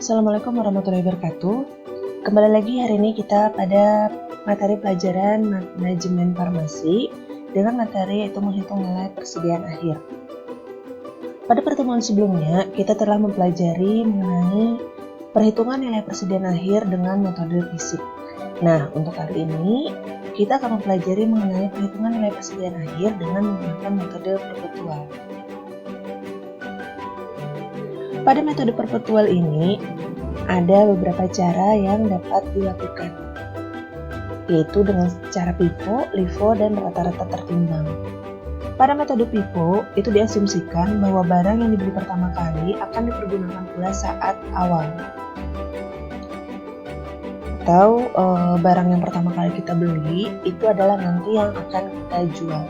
Assalamualaikum warahmatullahi wabarakatuh. Kembali lagi hari ini kita pada materi pelajaran manajemen farmasi dengan materi yaitu menghitung nilai persediaan akhir. Pada pertemuan sebelumnya kita telah mempelajari mengenai perhitungan nilai persediaan akhir dengan metode fisik. Nah, untuk kali ini kita akan mempelajari mengenai perhitungan nilai persediaan akhir dengan menggunakan metode perpetual. Pada metode perpetual ini, ada beberapa cara yang dapat dilakukan, yaitu dengan cara pivot, LIFO, dan rata-rata tertimbang. Pada metode pivot, itu diasumsikan bahwa barang yang dibeli pertama kali akan dipergunakan pula saat awal. Atau barang yang pertama kali kita beli, itu adalah nanti yang akan kita jual.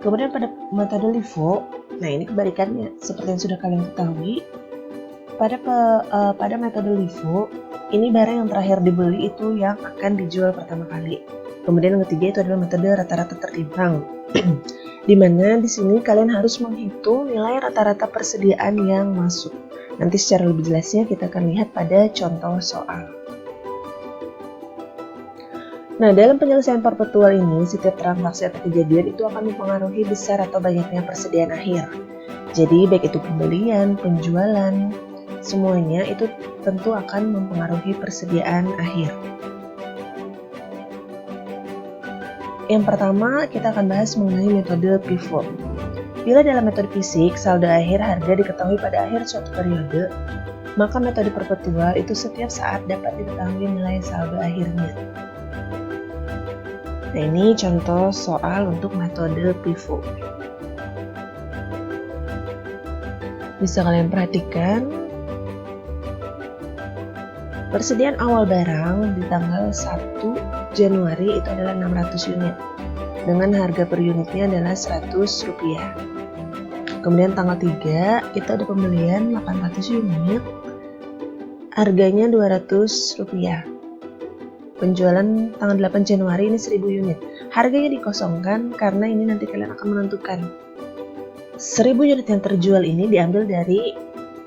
Kemudian pada metode LIFO, nah ini kebalikannya, seperti yang sudah kalian ketahui. Pada metode LIFO, ini barang yang terakhir dibeli itu yang akan dijual pertama kali. Kemudian yang ketiga itu adalah metode rata-rata tertimbang. Di mana di sini kalian harus menghitung nilai rata-rata persediaan yang masuk. Nanti secara lebih jelasnya kita akan lihat pada contoh soal. Nah, dalam penyelesaian perpetual ini, setiap transaksi atau kejadian itu akan mempengaruhi besar atau banyaknya persediaan akhir. Jadi, baik itu pembelian, penjualan, semuanya itu tentu akan mempengaruhi persediaan akhir. Yang pertama, kita akan bahas mengenai metode pivot. Bila dalam metode fisik, saldo akhir harga diketahui pada akhir suatu periode, maka metode perpetual itu setiap saat dapat diketahui nilai saldo akhirnya. Nah, ini contoh soal untuk metode pivot. Bisa kalian perhatikan, persediaan awal barang di tanggal 1 Januari itu adalah 600 unit. Dengan harga per unitnya adalah Rp100. Kemudian tanggal 3 itu ada pembelian 800 unit. Harganya Rp200. Penjualan tanggal 8 Januari ini 1000 unit. Harganya dikosongkan karena ini nanti kalian akan menentukan 1000 unit yang terjual ini diambil dari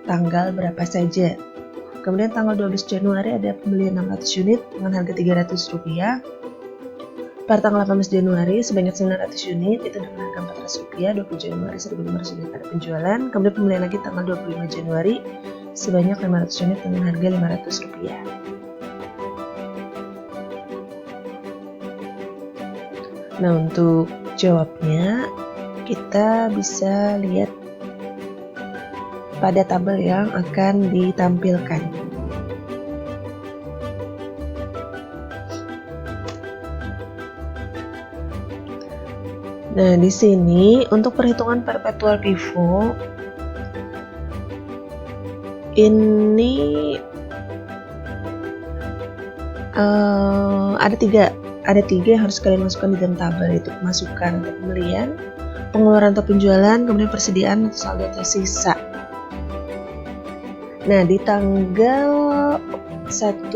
tanggal berapa saja. Kemudian tanggal 12 Januari ada pembelian 600 unit dengan harga Rp300. Pada tanggal 18 Januari sebanyak 900 unit itu dengan harga Rp400. 20 Januari 1500 unit ada penjualan. Kemudian pembelian lagi tanggal 25 Januari sebanyak 500 unit dengan harga Rp500. Nah, untuk jawabnya kita bisa lihat pada tabel yang akan ditampilkan. Nah, di sini untuk perhitungan perpetual pivot ini ada tiga yang harus kalian masukkan di dalam tabel, yaitu pemasukan atau pembelian, pengeluaran atau penjualan, kemudian persediaan atau saldo tersisa. Nah, di tanggal 1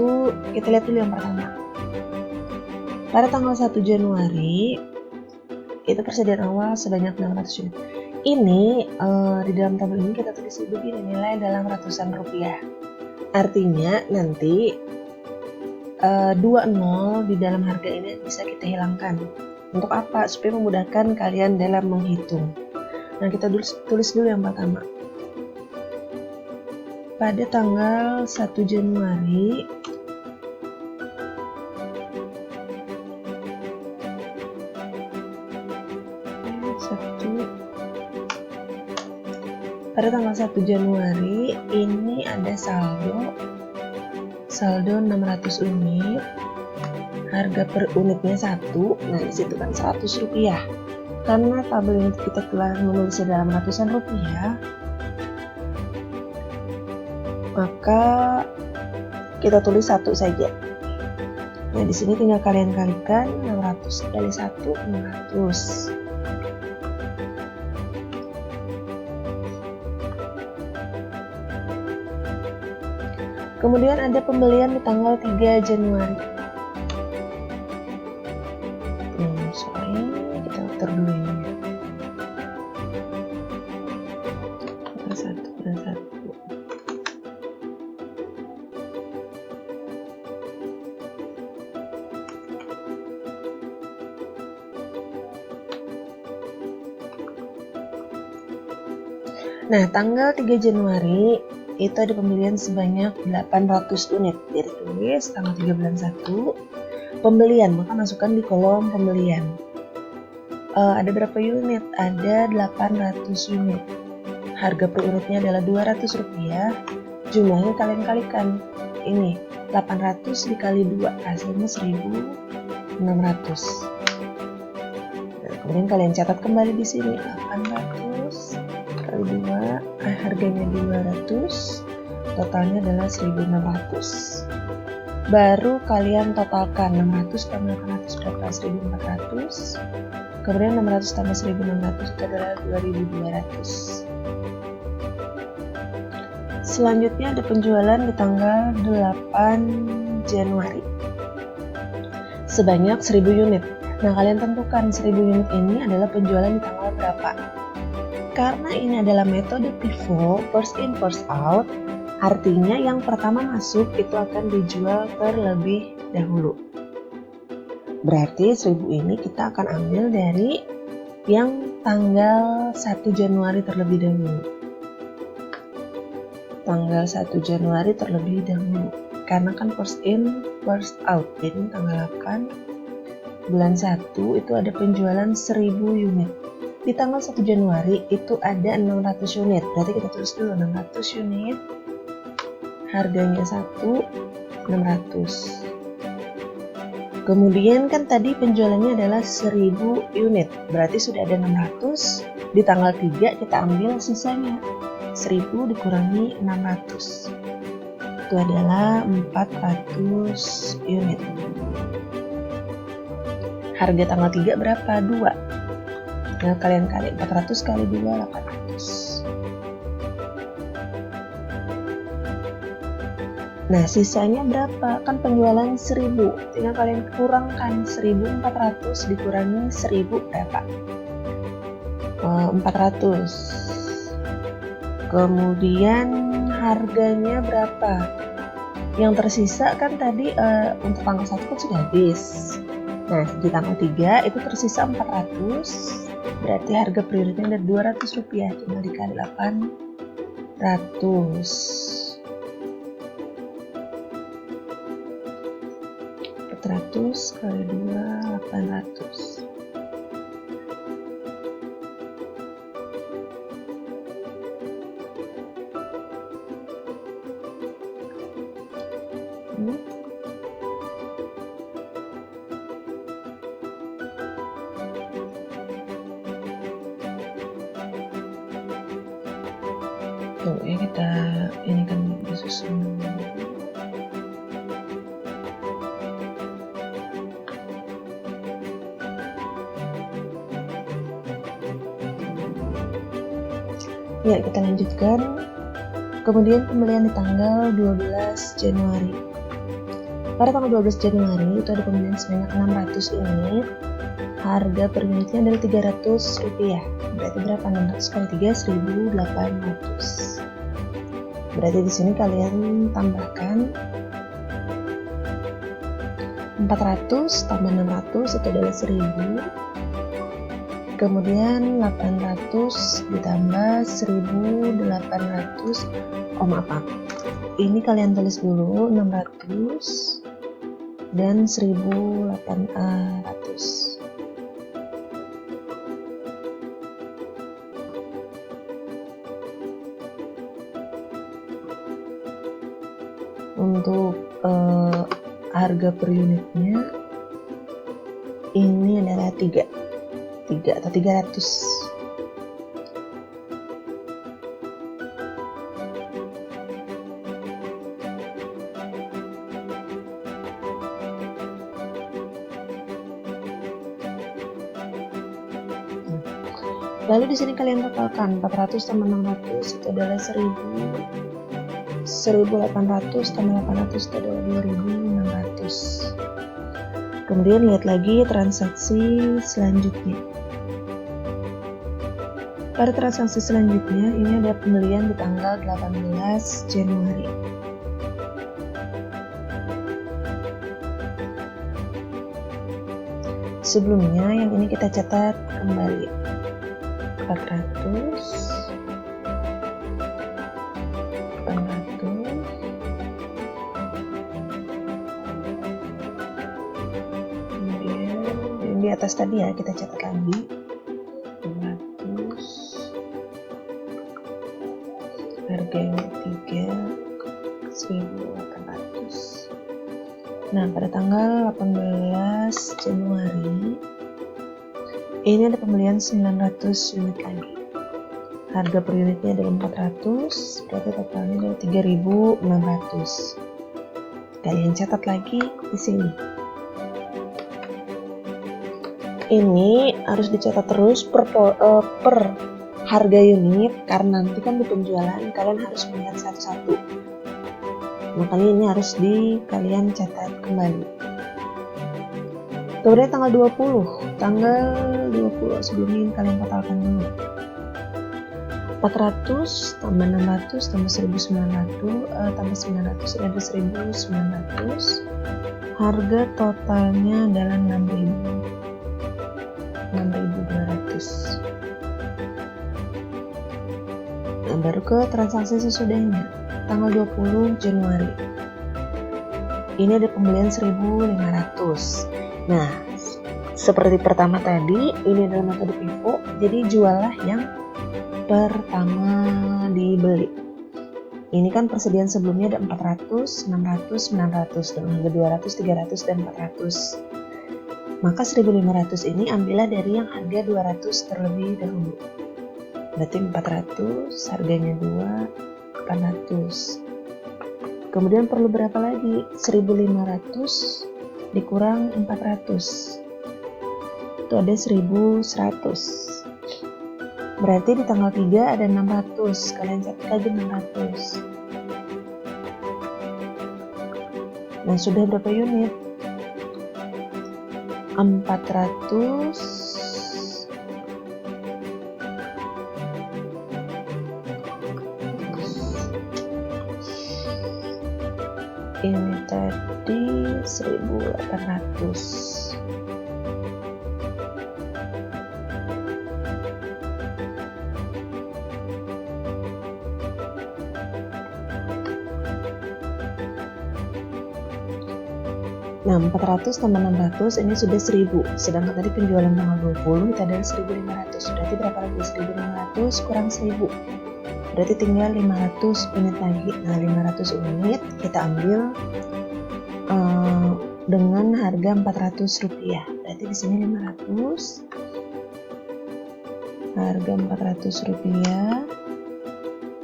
kita lihat dulu yang pertama. Pada tanggal 1 Januari itu persediaan awal sebanyak 600 unit. Ini di dalam tabel ini kita tulis begini, nilai dalam ratusan rupiah. Artinya nanti 20 di dalam harga ini bisa kita hilangkan. Untuk apa? Supaya memudahkan kalian dalam menghitung. Nah, kita tulis dulu yang pertama. Pada tanggal 1 Januari ini ada saldo 600 unit, harga per unitnya 1. Nah, di situ kan Rp100. Karena tabel ini kita telah menulisnya dalam ratusan rupiah, maka kita tulis 1 saja. Nah, di sini tinggal kalian kalikan 600 kali 1, 600. Kemudian ada pembelian di tanggal 3 Januari. Kita atur dulu ini. Satu. Nah, tanggal 3 Januari itu ada pembelian sebanyak 800 unit. Jadi tulis tanggal 3 bulan 1 pembelian, maka masukkan di kolom pembelian. Ada berapa unit? Ada 800 unit. Harga per unitnya adalah Rp200. Jumlahnya kalian kalikan. Ini 800 dikali 2 hasilnya 1.600. Nah, kemudian kalian catat kembali di sini 800 kali 2, harganya 200, totalnya adalah 1.600. Baru kalian totalkan 600 tambah 800 berapa? 1.400. Kemudian 600 tambah 1.600 itu adalah 2.200. Selanjutnya ada penjualan di tanggal 8 Januari sebanyak 1.000 unit. Nah, kalian tentukan 1.000 unit ini adalah penjualan di tanggal berapa. Karena ini adalah metode FIFO, first in first out, artinya yang pertama masuk itu akan dijual terlebih dahulu. Berarti 1.000 ini kita akan ambil dari yang tanggal 1 Januari terlebih dahulu. Tanggal 1 Januari terlebih dahulu. Karena kan first in, first out. Jadi tanggal 8 bulan 1 itu ada penjualan 1.000 unit. Di tanggal 1 Januari itu ada 600 unit. Berarti kita tulis dulu 600 unit. Harganya 1.600. Kemudian kan tadi penjualannya adalah 1.000 unit. Berarti sudah ada 600. Di tanggal 3 kita ambil sisanya. 1.000 dikurangi 600. Itu adalah 400 unit. Harga tanggal 3 berapa? 2. Nah, kalian kali 400 kali 2, 800. Nah, sisanya berapa? Kan penjualan 1.000. Tinggal kalian kurangkan 1.400 dikurangi 1.000 berapa? 400. Kemudian harganya berapa? Yang tersisa kan tadi untuk tanggal 1 kan sudah habis. Nah, di tanggal 3 itu tersisa 400. Berarti harga per unitnya ada Rp200. Tinggal dikali 800. 400 kali 2, 800. Tuh ya, kita ini kan disusun dulu. Ya, kita lanjutkan. Kemudian pembelian di tanggal 12 Januari. Pada tanggal 12 Januari itu ada pembelian sebanyak 600 unit. Harga per unitnya adalah Rp300. Berarti berapa? 600 kali 3, 1.800. Berarti di sini kalian tambahkan 400 tambah 600 itu adalah 1.000. Kemudian 800 ditambah 1.800. Maaf. Ini kalian tulis dulu 600 dan 1.800. Untuk harga per unitnya ini adalah 3 atau 300. Lalu di sini kalian totalkan 400 tambah 600 itu adalah 1.800 tambah 800 itu adalah 2.600. Kemudian lihat lagi transaksi selanjutnya. Pada transaksi selanjutnya ini ada pembelian di tanggal 18 Januari. Sebelumnya yang ini kita catat kembali 400 atas tadi ya, kita catat lagi 200, harga yang ketiga 1.800. Nah, pada tanggal 18 Januari ini ada pembelian 900 unit lagi. Harga per unitnya adalah 400, berarti totalnya adalah 3.600. Kalian catat lagi di sini. Ini harus dicatat terus per harga unit, karena nanti kan di penjualan kalian harus melihat satu-satu. Makanya ini harus kalian catat kembali. Kemudian tanggal 20 sebelumnya ini kalian totalkan dulu. 400 tambah 600 tambah 1.900 tambah 900 ada 1.900. Harga totalnya adalah 6.200. Nah, baru ke transaksi sesudahnya. Tanggal 20 Januari ini ada pembelian 1.500. Nah, seperti pertama tadi, ini adalah metode pivot, jadi juallah yang pertama dibeli. Ini kan persediaan sebelumnya ada 400, 600, 900 dengan harga 200, 300, dan 400. Maka 1.500 ini ambillah dari yang harga 200 terlebih dahulu. Berarti 400, harganya 2.800. Kemudian perlu berapa lagi? 1.500 dikurang 400. Itu ada 1.100. Berarti di tanggal 3 ada 600. Kalian catat aja 600. Nah, sudah berapa unit? 400. Ini tadi 1.800. Nah, 400 tambah 600 ini sudah 1.000. Sedangkan tadi penjualan tanggal 20 itu adalah 1.500. Berarti berapa lagi? 1.500 kurang 1.000. Berarti tinggal 500 unit lagi. Nah, 500 unit kita ambil dengan harga Rp400. Berarti di sini 500. Harga Rp400.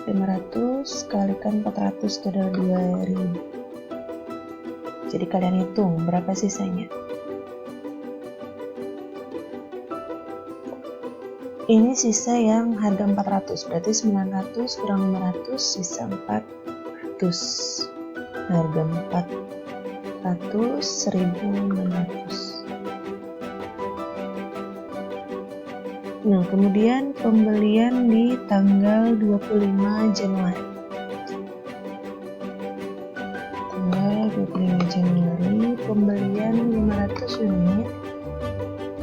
500 kalikan 400 itu adalah 2.000. Jadi kalian hitung berapa sisanya. Ini sisa yang harga 400, berarti 900 kurang 500 sisa 400. Harga 400 1.600. Nah, kemudian pembelian di tanggal 25 Januari. Tanggal 25 Januari pembelian 500 unit.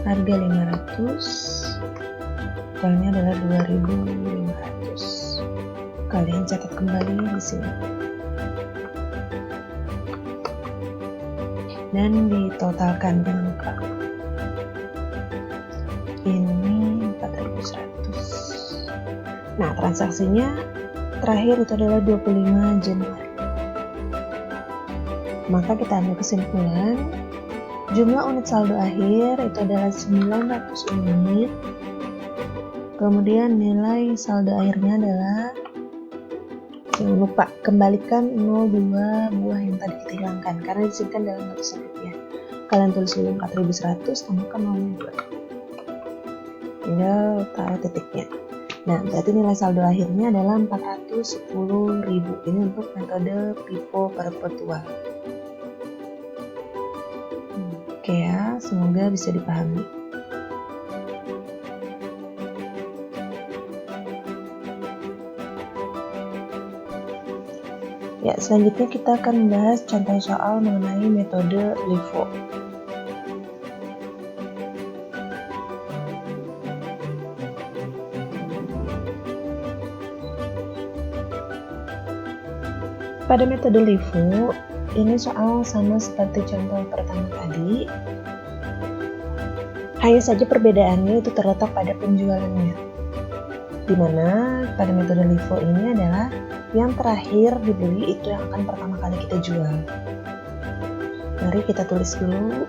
Harga 500. Totalnya adalah 2.500. Kalian catat kembali di sini. Dan ditotalkan, jangan lupa. Ini 4.100. Nah, transaksinya terakhir itu adalah 25 Januari. Maka kita ambil kesimpulan, jumlah unit saldo akhir itu adalah 900 unit. Kemudian nilai saldo akhirnya adalah, jangan lupa kembalikan 02 buah yang tadi kita hilangkan karena disebutkan dalam ratusan rupiah. Kalian tulis dulu 4.100 tambahkan 02. Tinggal taruh titiknya. Nah, berarti nilai saldo akhirnya adalah 410.000. Ini untuk metode pivot perpetual. Oke ya, semoga bisa dipahami. Ya, selanjutnya kita akan membahas contoh soal mengenai metode LIFO. Pada metode LIFO, ini soal sama seperti contoh pertama tadi. Hanya saja perbedaannya itu terletak pada penjualannya, di mana pada metode LIFO ini adalah yang terakhir dibeli itu yang akan pertama kali kita jual. Mari kita tulis dulu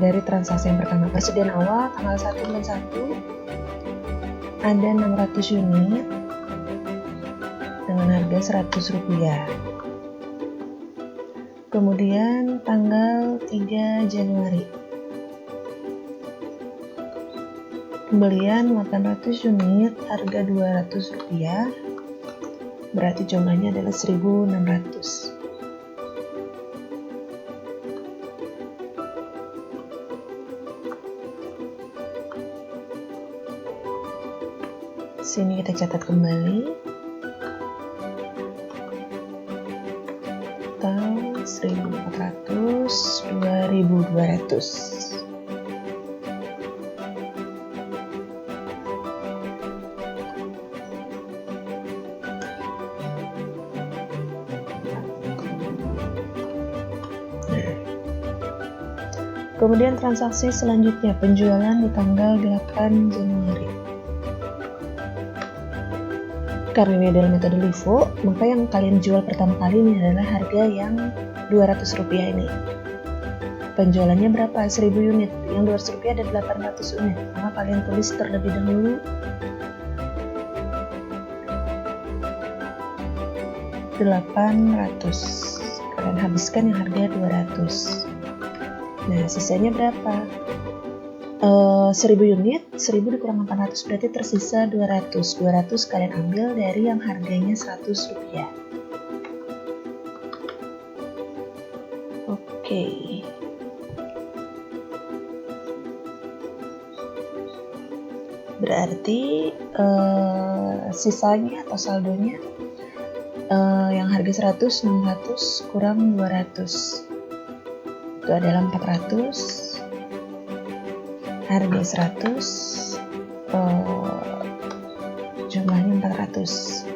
dari transaksi yang pertama. Persediaan awal tanggal 1 bulan 1 ada 600 unit dengan harga Rp100. Kemudian tanggal 3 Januari pembelian 800 unit harga Rp200, berarti jumlahnya adalah 1.600. Sini kita catat kembali. Total 1.400, 2.200. Kemudian transaksi selanjutnya, penjualan di tanggal 8 Januari. Karena ini adalah metode LIFO, maka yang kalian jual pertama kali ini adalah harga yang Rp200 ini. Penjualannya berapa? 1.000 unit. Yang Rp200 ada 800 unit. Maka kalian tulis terlebih dahulu 800. Kalian habiskan yang harga 200. Nah, sisanya berapa? 1.000 unit, 1.000 dikurang 800 berarti tersisa 200. 200 kalian ambil dari yang harganya Rp100. Oke. Berarti sisanya atau saldonya yang harga 100, 600 kurang 200. Itu adalah 400. Harga 100, jumlahnya 400.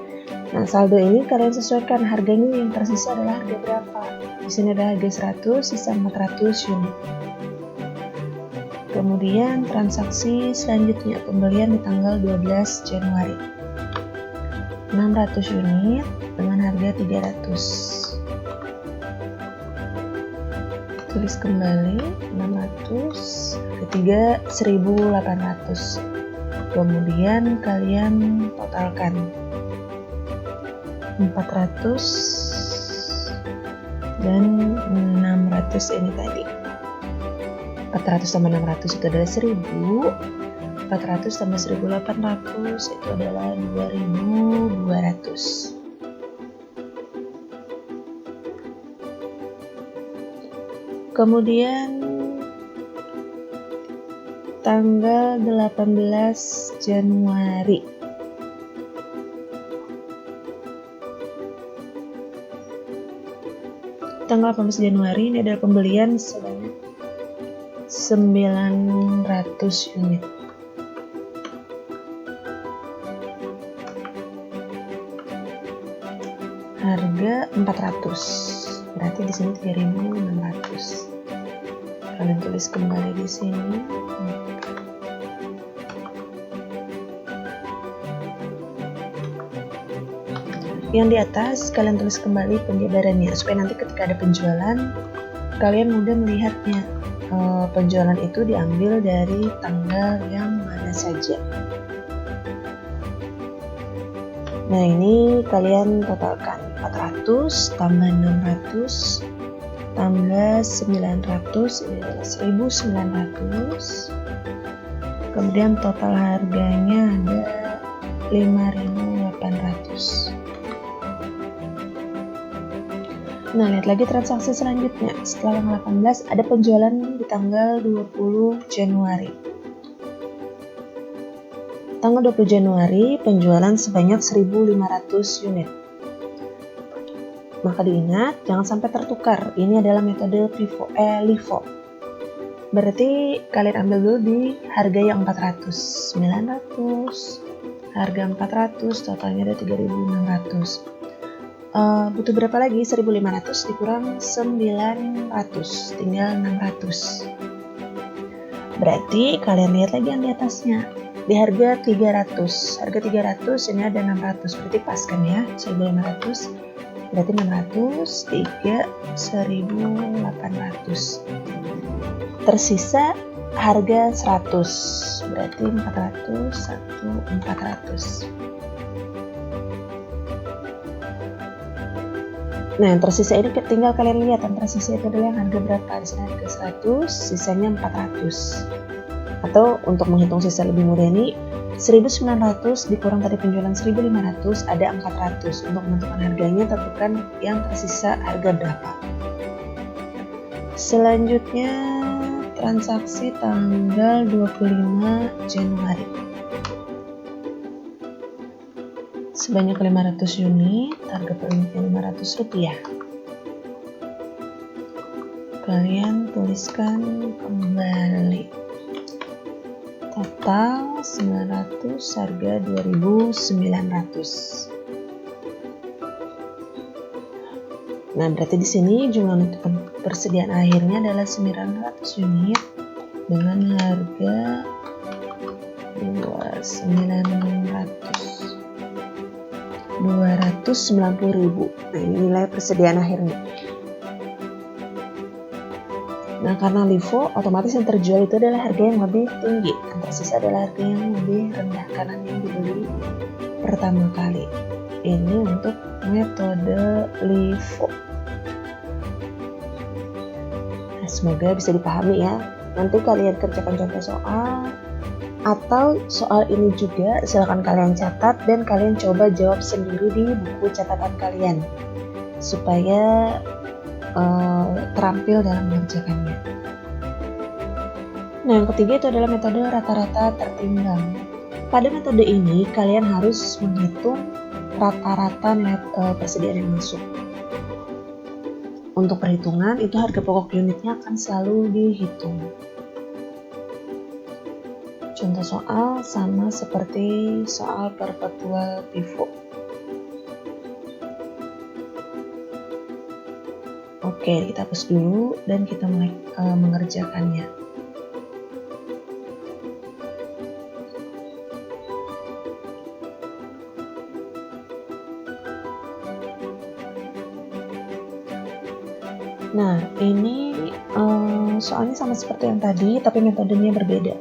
Nah, saldo ini kalian sesuaikan, harganya yang tersisa adalah harga berapa. Di sini ada harga 100, sisa 400 unit. Kemudian transaksi selanjutnya, pembelian di tanggal 12 Januari. 600 unit dengan harga 300. Tulis kembali 600, ketiga 1.800. Kemudian kalian totalkan 400 dan 600 ini tadi. 400 tambah 600 itu adalah 1.000. 400 tambah 1.800 itu adalah 2.200. Kemudian tanggal 18 Januari. Tanggal 18 Januari ini adalah pembelian sebanyak 900 unit. Harga 400. Berarti di sini 3.600. Kalian tulis kembali di sini. Yang di atas kalian tulis kembali penjabarannya supaya nanti ketika ada penjualan kalian mudah melihatnya. Penjualan itu diambil dari tanggal yang mana saja. Nah, ini kalian totalkan 400 tambah 600 tambah 900 ini adalah 1.900. Kemudian total harganya ada 5.800. Nah, lihat lagi transaksi selanjutnya. Setelah yang 18 ada penjualan di tanggal 20 Januari. Tanggal 20 Januari penjualan sebanyak 1.500 unit. Maka diingat, jangan sampai tertukar. Ini adalah metode LIFO. Berarti kalian ambil dulu di harga yang 400. 900, harga 400, totalnya ada 3.600. Butuh berapa lagi? 1.500 dikurang 900, tinggal 600. Berarti kalian lihat lagi yang di atasnya. Di harga 300. Harga 300 ini ada 600. Berarti pas kan ya? 1.500. Berarti 600, 3, 1.800. Tersisa harga 100. Berarti 400, 1.400. Nah, yang tersisa ini tinggal kalian lihat yang tersisa itu adalah yang harga berapa. Di sini harga 100, sisanya 400. Atau untuk menghitung sisa lebih mudah ini 1.900 dikurang tadi penjualan 1.500 ada 400. Untuk menentukan harganya tentukan yang tersisa harga berapa. Selanjutnya transaksi tanggal 25 Januari. Sebanyak 500 unit, harga per unitnya Rp500. Kalian tuliskan kembali. Total 900, harga 2.900. Nah, berarti di sini jumlah unit persediaan akhirnya adalah 900 unit dengan harga 290.000. Nah, ini nilai persediaan akhirnya. Nah, karena LIFO, otomatis yang terjual itu adalah harga yang lebih tinggi. Yang tersisa adalah harga yang lebih rendah karena yang dibeli pertama kali. Ini untuk metode LIFO. Nah, semoga bisa dipahami ya. Nanti kalian kerjakan contoh soal atau soal ini juga silakan kalian catat dan kalian coba jawab sendiri di buku catatan kalian supaya terampil dalam mengerjakannya. Nah, yang ketiga itu adalah metode rata-rata tertimbang. Pada metode ini kalian harus menghitung rata-rata nilai persediaan yang masuk. Untuk perhitungan itu harga pokok unitnya akan selalu dihitung. Contoh soal sama seperti soal perpetual pivot. Oke, kita hapus dulu dan kita mulai mengerjakannya. Nah, ini soalnya sama seperti yang tadi, tapi metodenya berbeda.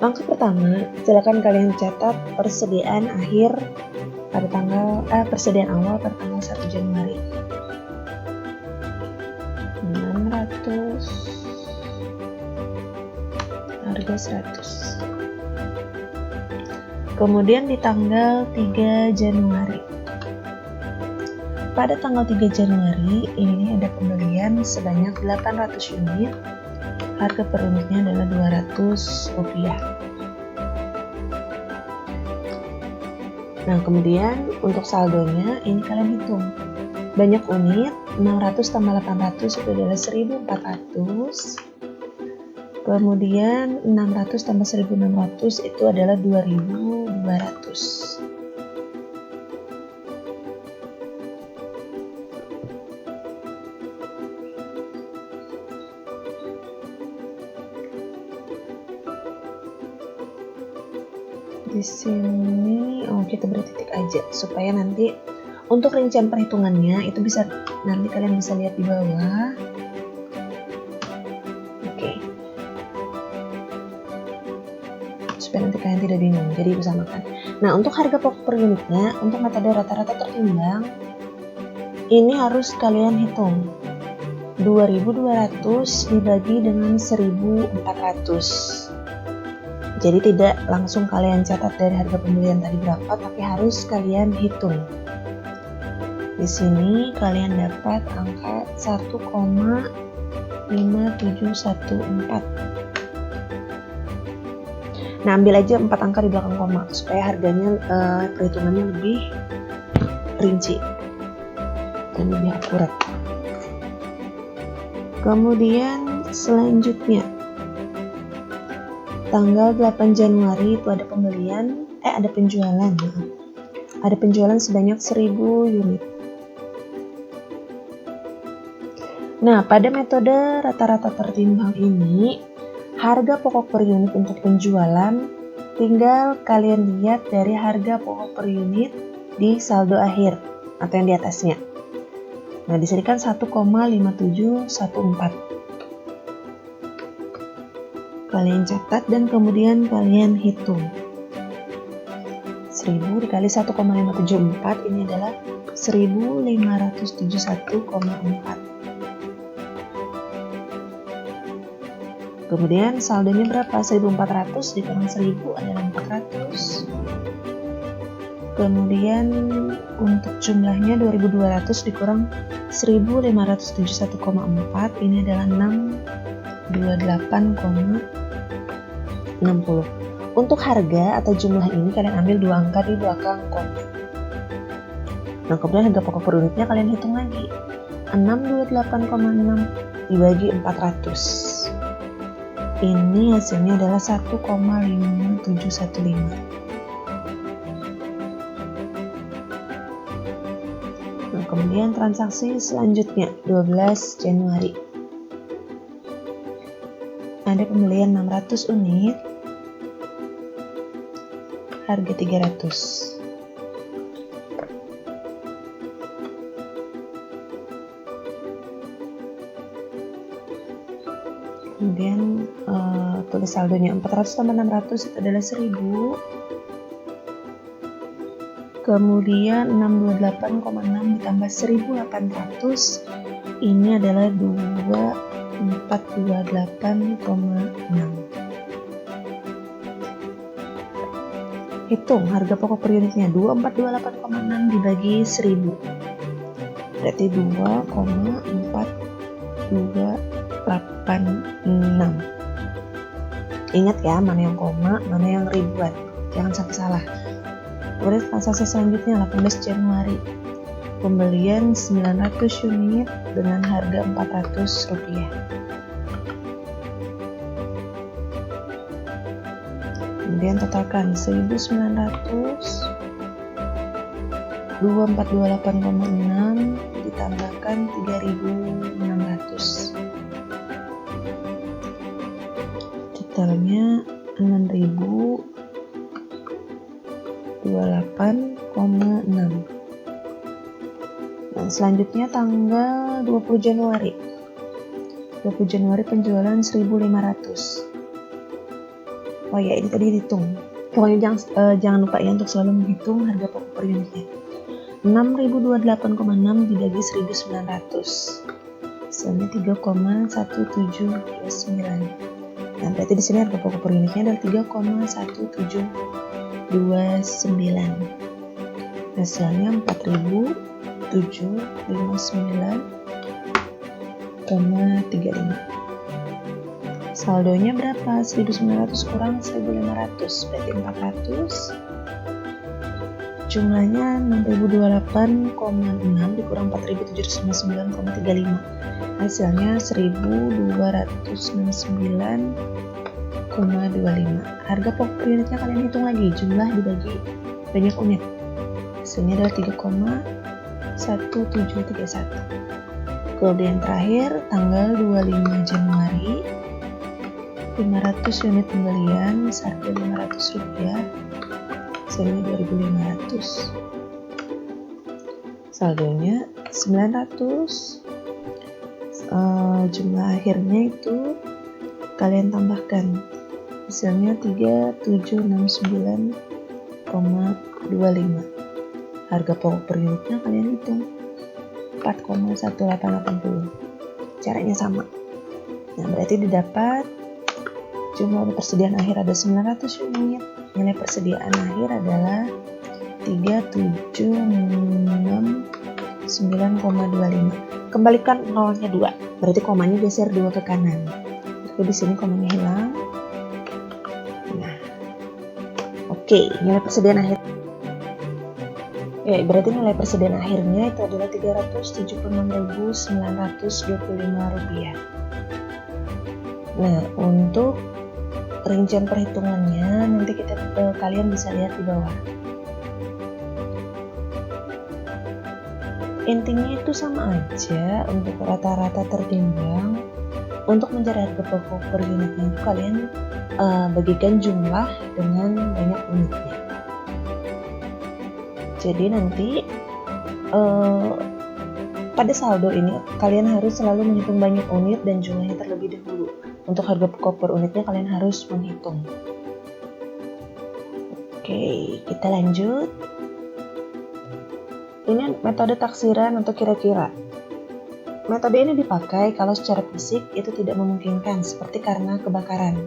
Langkah pertama, silakan kalian catat persediaan akhir pada tanggal persediaan awal pada tanggal 1 Januari. 600, harga 100. Kemudian di tanggal 3 Januari. Pada tanggal 3 Januari ini ada pembelian sebanyak 800 unit. Harga per unitnya adalah Rp200. Nah, kemudian untuk saldonya ini kalian hitung. Banyak unit, 600 tambah 800 itu adalah 1.400. Kemudian 600 tambah 1.600 itu adalah 2.200. Di sini kita beri titik aja supaya nanti untuk rincian perhitungannya itu bisa nanti kalian bisa lihat di bawah. Oke. Supaya nanti kalian tidak bingung, jadi bisa makan. Nah, untuk harga pokok per unitnya untuk metode rata-rata tertimbang ini harus kalian hitung 2.200 dibagi dengan 1.400. Jadi tidak langsung kalian catat dari harga pembelian tadi berapa, tapi harus kalian hitung. Di sini kalian dapat angka 1,5714. Nah, ambil aja 4 angka di belakang koma supaya harganya perhitungannya lebih rinci dan lebih akurat. Kemudian selanjutnya tanggal 8 Januari itu ada pembelian, ada penjualan. Ada penjualan sebanyak 1.000 unit. Nah, pada metode rata-rata tertimbang ini, harga pokok per unit untuk penjualan tinggal kalian lihat dari harga pokok per unit di saldo akhir atau yang di atasnya. Nah, di sini kan 1,5714. Kalian catat dan kemudian kalian hitung. 1000 dikali 1,574 ini adalah 1571,4. Kemudian saldonya berapa? 1400 dikurang 1000 adalah 400. Kemudian untuk jumlahnya 2200 dikurang 1571,4 ini adalah 628,60. Untuk harga atau jumlah ini kalian ambil dua angka di belakang koma. Nah, kemudian harga pokok per unitnya kalian hitung lagi. 628,6 dibagi 400. Ini hasilnya adalah 1,5715. Nah, kemudian transaksi selanjutnya 12 Januari. Ada pembelian 600 unit, harga 300. Kemudian tulis saldonya 400 tambah 600 itu adalah 1000. Kemudian 628,6 ditambah 1800 ini adalah 2428,6. Hitung harga pokok per unitnya 2428,6 dibagi 1000. Berarti 2,426. Ingat ya, mana yang koma, mana yang ribuan. Jangan sampai salah. Kemudian transaksi selanjutnya 18 Januari. Pembelian 900 unit dengan harga Rp400. Kemudian totalkan 1900 2428,6 ditambahkan 3600. Totalnya 6028,6. Nah, selanjutnya tanggal 20 Januari. 20 Januari penjualan 1500. Oh ya, ini tadi dihitung. Pokoknya jangan lupa ya untuk selalu menghitung harga pokok per unitnya. 6028,6 dibagi 1900. Hasilnya 3,1729. Nah, berarti di sini harga pokok per unitnya adalah 3,1729. Hasilnya 4759,35. Saldonya berapa? 1900 kurang 1500 berarti 400. Jumlahnya 6028,6 dikurang 4759,35. Hasilnya 1269,25. Harga pokok per unitnya kalian hitung lagi, jumlah dibagi banyak unit. Hasilnya adalah 3,1731. Kemudian terakhir tanggal 25 Januari 500 unit pembelian seharga Rp500, hasilnya 2.500. Saldonya 900. Jumlah akhirnya itu kalian tambahkan, hasilnya 3769,25. Harga pokok per unitnya kalian hitung 4,1880. Caranya sama. Nah, berarti didapat jumlah persediaan akhir ada 900 unit, nilai persediaan akhir adalah 3769,25. Kembalikan nolnya 2, berarti komanya geser 2 ke kanan. Jadi di sini komanya hilang. Nah, oke, nilai persediaan akhir. Ya, berarti nilai persediaan akhirnya itu adalah Rp376.925. Nah, untuk rincian perhitungannya nanti kalian bisa lihat di bawah. Intinya itu sama aja untuk rata-rata tertimbang. Untuk mencari harga pokok per unitnya itu kalian bagikan jumlah dengan banyak unitnya. Jadi nanti pada saldo ini kalian harus selalu menghitung banyak unit dan jumlahnya terlebih dahulu. Untuk harga pokok per unitnya kalian harus menghitung. Oke, kita lanjut. Ini metode taksiran atau kira-kira. Metode ini dipakai kalau secara fisik itu tidak memungkinkan, seperti karena kebakaran.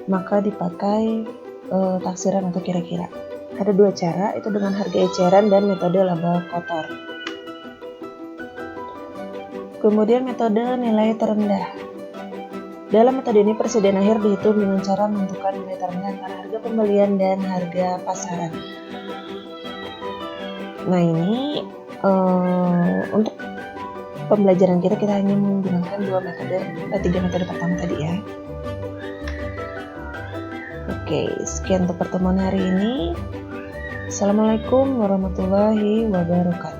Maka dipakai taksiran atau kira-kira. Ada dua cara, itu dengan harga eceran dan metode laba kotor. Kemudian metode nilai terendah. Dalam metode ini persediaan akhir dihitung dengan cara menentukan nilai terendah antara harga pembelian dan harga pasaran. Nah ini untuk pembelajaran kita hanya menggunakan tiga metode pertama tadi ya. Oke, sekian untuk pertemuan hari ini. Assalamualaikum warahmatullahi wabarakatuh.